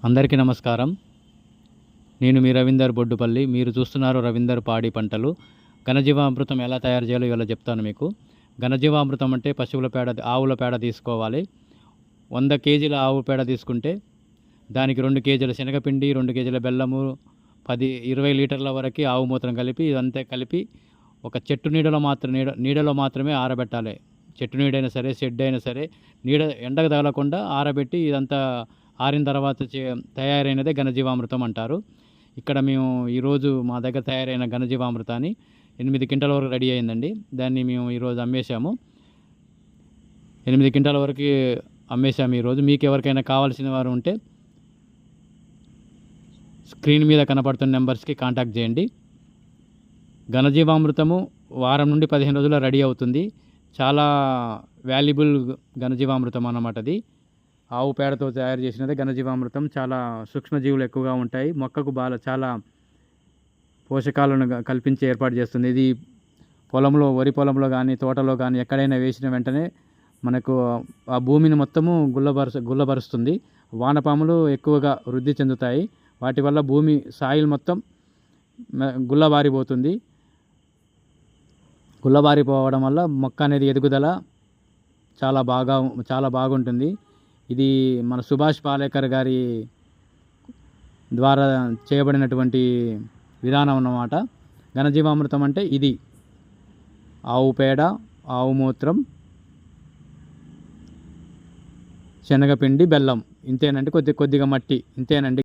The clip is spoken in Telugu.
అందరికీ నమస్కారం. నేను మీ రవీందర్ బొడ్డుపల్లి. మీరు చూస్తున్నారు రవీందర్ పాడి పంటలు. ఘనజీవామృతం ఎలా తయారు చేయాలో ఇవాళ చెప్తాను మీకు. ఘనజీవామృతం అంటే పశువుల పేడ, ఆవుల పేడ తీసుకోవాలి. 100 కేజీల ఆవు పేడ తీసుకుంటే దానికి 2 కేజీల శనగపిండి, 2 కేజీల బెల్లము, 20 లీటర్ల వరకు ఆవు మూత్రం కలిపి ఇదంతా కలిపి ఒక చెట్టు నీడలో మాత్రమే ఆరబెట్టాలి. చెట్టు నీడైనా సరే, షెడ్ అయినా సరే, ఎండకు తగలకుండా ఆరబెట్టి ఇదంతా ఆరిన తర్వాత తయారైనదే ఘనజీవామృతం అంటారు. ఇక్కడ మేము ఈరోజు మా దగ్గర తయారైన ఘనజీవామృతాన్ని 8 క్వింటాల వరకు రెడీ అయిందండి. దాన్ని మేము ఈరోజు అమ్మేశాము. 8 క్వింటాల వరకు అమ్మేశాము ఈరోజు. మీకు ఎవరికైనా కావాల్సిన వారు ఉంటే స్క్రీన్ మీద కనపడుతున్న నెంబర్స్కి కాంటాక్ట్ చేయండి. ఘనజీవామృతము వారం నుండి 15 రోజుల్లో రెడీ అవుతుంది. చాలా వాల్యుబుల్ ఘనజీవామృతం అన్నమాట. అది ఆవు పేడతో తయారు చేసినదే ఘనజీవామృతం. చాలా సూక్ష్మజీవులు ఎక్కువగా ఉంటాయి. మొక్కకు చాలా పోషకాలను కల్పించి ఏర్పాటు చేస్తుంది. ఇది పొలంలో, వరి పొలంలో కానీ, తోటలో కానీ ఎక్కడైనా వేసిన వెంటనే మనకు ఆ భూమిని మొత్తము గుల్లబరుస్తుంది. వానపాములు ఎక్కువగా వృద్ధి చెందుతాయి. వాటి వల్ల భూమి సాయిల్ మొత్తం గుల్లబారిపోతుంది. గుల్లబారిపోవడం వల్ల మొక్క అనేది ఎదుగుదల చాలా బాగుంటుంది. ఇది మన సుభాష్ పాలేకర్ గారి ద్వారా చేయబడినటువంటి విధానం అన్నమాట. ఘనజీవామృతం అంటే ఇది ఆవు పేడ, ఆవు మూత్రం, శనగపిండి, బెల్లం, ఇంతేనండి. కొద్దిగా మట్టి, ఇంతేనండి.